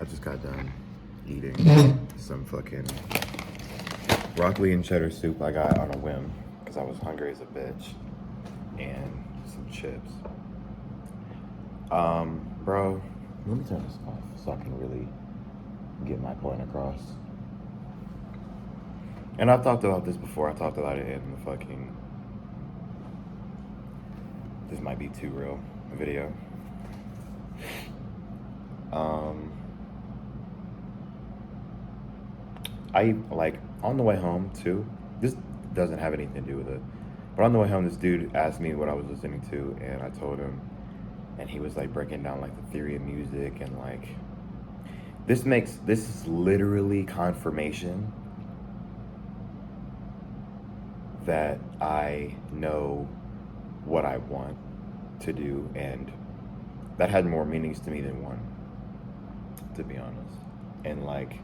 I just got done eating some fucking broccoli and cheddar soup I got on a whim because I was hungry as a bitch, and some chips. Bro, let me turn this off so I can really get my point across. And I've talked about this before. I talked about it in the fucking "This Might Be Too Real" video. I like on the way home too. This doesn't have anything to do with it, but on the way home, this dude asked me what I was listening to, and I told him, and he was like breaking down like the theory of music and like this is literally confirmation that I know what I want to do, and that had more meanings to me than one, to be honest. And like,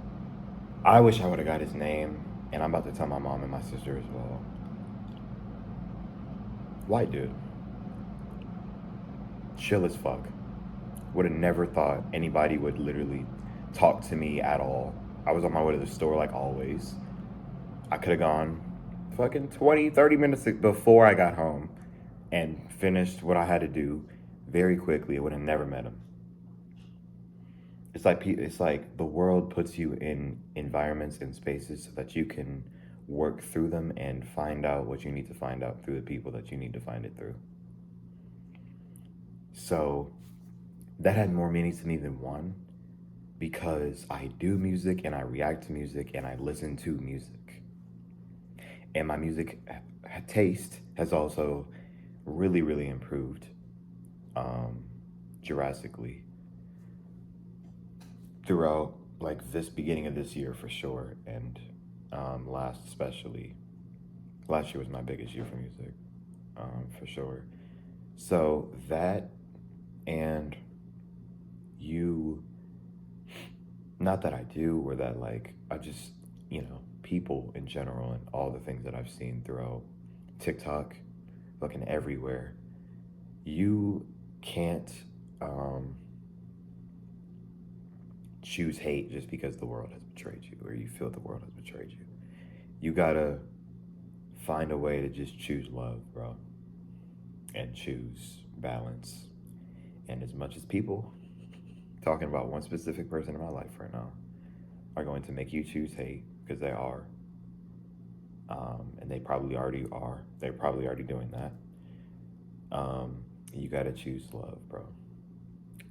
I wish I would have got his name, and I'm about to tell my mom and my sister as well. White dude. Chill as fuck. Would have never thought anybody would literally talk to me at all. I was on my way to the store like always. I could have gone fucking 20, 30 minutes before I got home and finished what I had to do very quickly. I would have never met him. It's like the world puts you in environments and spaces so that you can work through them and find out what you need to find out through the people that you need to find it through. So that had more meanings to me than one, because I do music and I react to music and I listen to music. And my music taste has also really, really improved drastically throughout like this beginning of this year for sure, and last especially. Last year was my biggest year for music, for sure. So that, and you, not that I do, or that like, I just, people in general and all the things that I've seen throughout TikTok, fucking everywhere, you can't choose hate just because the world has betrayed you or you feel the world has betrayed you. You gotta find a way to just choose love, bro, and choose balance. And as much as people, talking about one specific person in my life right now, are going to make you choose hate, because they are, and they probably already are. They're probably already doing that. You gotta choose love, bro.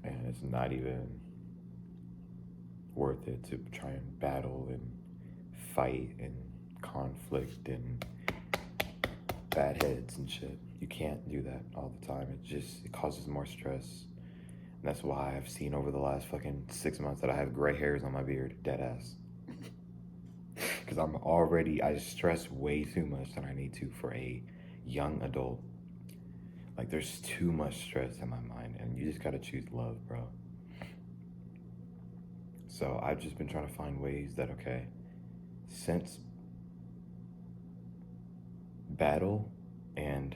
And it's not even worth it to try and battle and fight and conflict and bad heads and shit. You can't do that all the time. It causes more stress. And that's why I've seen over the last fucking 6 months that I have gray hairs on my beard, dead ass. Because I stress way too much than I need to for a young adult. Like, there's too much stress in my mind, and you just gotta choose love, bro. So I've just been trying to find ways that, okay, since battle and,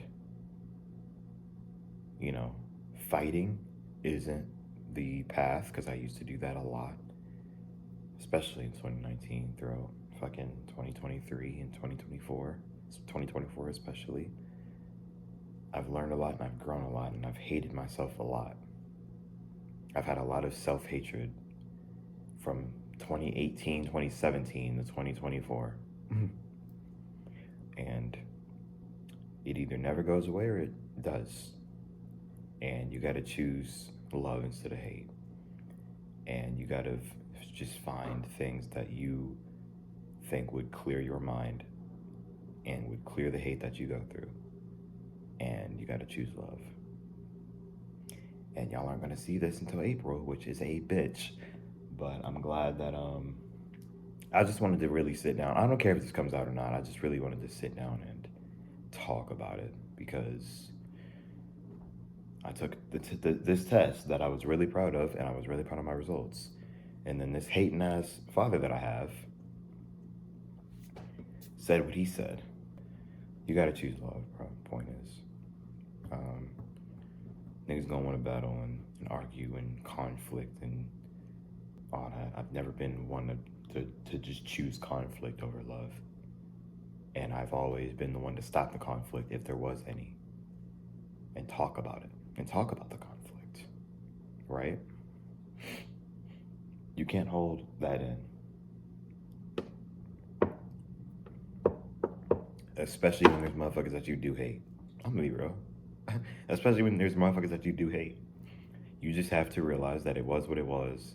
fighting isn't the path, because I used to do that a lot, especially in 2019, throughout fucking 2023 and 2024 especially. I've learned a lot and I've grown a lot and I've hated myself a lot. I've had a lot of self-hatred from 2018, 2017 to 2024. And it either never goes away or it does. And you gotta choose love instead of hate. And you gotta just find things that you think would clear your mind and would clear the hate that you go through. And you gotta choose love. And y'all aren't gonna see this until April, which is a bitch. But I'm glad that I just wanted to really sit down. I don't care if this comes out or not. I just really wanted to sit down and talk about it, because I took this test that I was really proud of, and I was really proud of my results. And then this hating ass father that I have said what he said. You gotta choose love, bro. Point is, niggas gonna want to battle and argue and conflict and all that. I've never been one to just choose conflict over love. And I've always been the one to stop the conflict if there was any and talk about it and talk about the conflict, right? You can't hold that in. Especially when there's motherfuckers that you do hate. I'm gonna be real. Especially when there's motherfuckers that you do hate. You just have to realize that it was what it was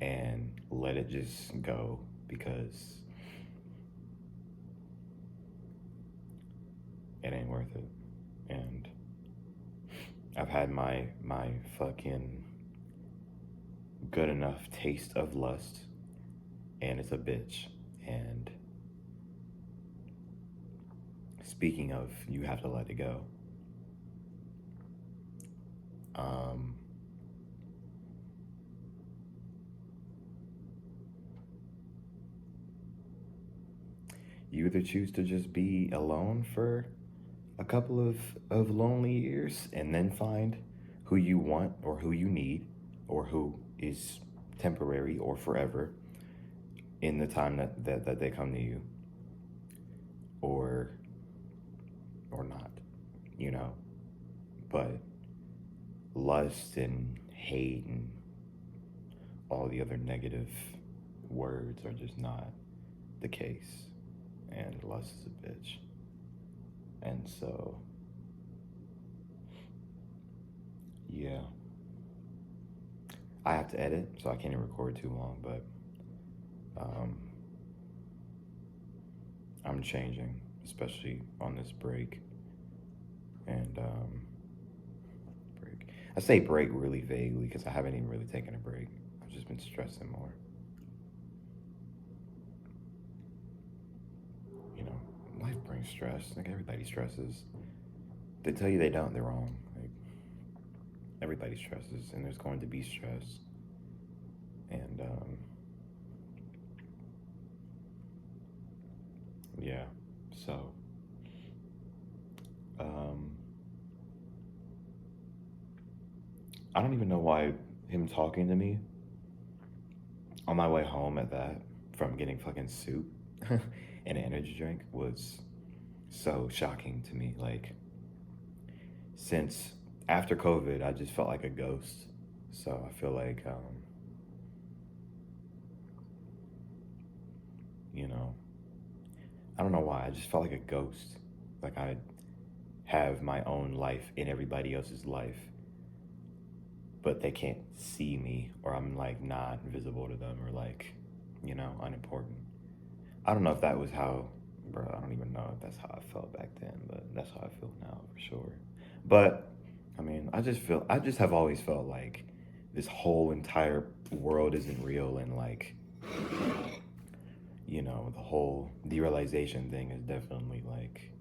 and let it just go because it ain't worth it. And I've had my fucking good enough taste of lust, and it's a bitch. And speaking of, you have to let it go. You either choose to just be alone for a couple of lonely years and then find who you want or who you need or who is temporary or forever in the time that they come to you, or not, you know. But lust and hate and all the other negative words are just not the case. And lust is a bitch. And so, yeah. I have to edit, so I can't even record too long, but I'm changing, especially on this break. And break. I say break really vaguely because I haven't even really taken a break. I've just been stressing more. You know, life brings stress. Like, everybody stresses. They tell you they don't, they're wrong. Like, everybody stresses, and there's going to be stress. And yeah, so I don't even know why him talking to me on my way home at that from getting fucking soup and an energy drink was so shocking to me. Like, since after COVID, I just felt like a ghost. So I feel like, you know, I don't know why. I just felt like a ghost. Like, I have my own life in everybody else's life, but they can't see me, or I'm like not visible to them, or like, you know, unimportant. I don't know if that was how, bro, I don't even know if that's how I felt back then, but that's how I feel now for sure. But I mean, I just have always felt like this whole entire world isn't real, and like, you know, the whole derealization thing is definitely like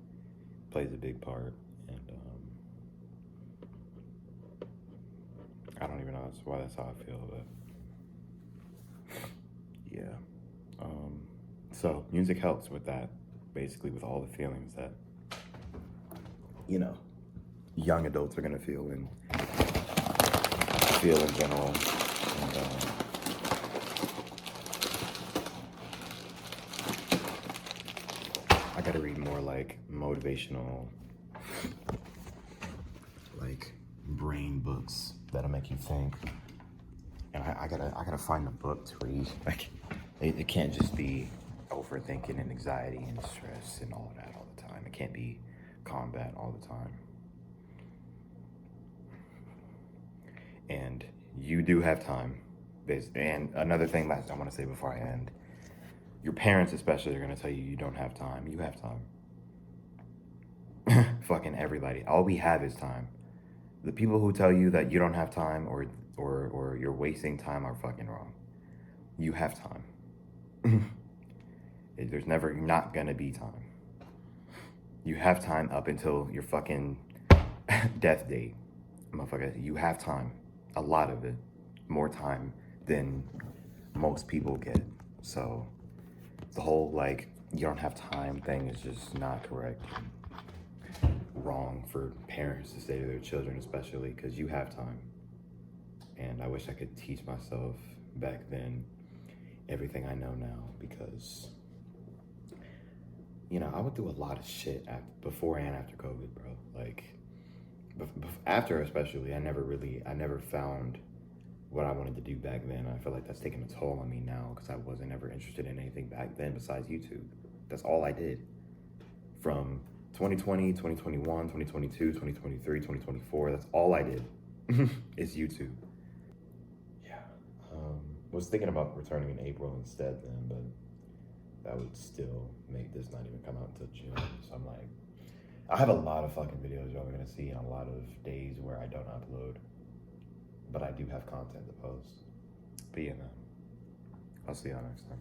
plays a big part. And I don't even know why that's how I feel, but yeah. So music helps with that, basically, with all the feelings that, you know, young adults are gonna feel in general. And I gotta read more like motivational, like brain books that'll make you think. And I gotta find a book to read. Like, it can't just be overthinking and anxiety and stress and all of that all the time. It can't be combat all the time. And you do have time. And another thing that I want to say before I end, your parents especially are going to tell you you don't have time. You have time. Fucking everybody. All we have is time. The people who tell you that you don't have time or you're wasting time are fucking wrong. You have time. There's never not gonna be time. You have time up until your fucking death date. Motherfucker, you have time. A lot of it. More time than most people get. So the whole like you don't have time thing is just not correct. Wrong for parents to say to their children, especially because you have time. And I wish I could teach myself back then everything I know now, because you know, I went through a lot of shit before and after COVID, bro. Like, after especially, I never found what I wanted to do back then. I feel like that's taking a toll on me now because I wasn't ever interested in anything back then besides YouTube. That's all I did. From 2020, 2021, 2022, 2023, 2024, that's all I did is YouTube. Yeah. Was thinking about returning in April instead then, but that would still make this not even come out until June. So I'm like, I have a lot of fucking videos y'all are gonna see and a lot of days where I don't upload. But I do have content to post. But yeah, man. I'll see y'all next time.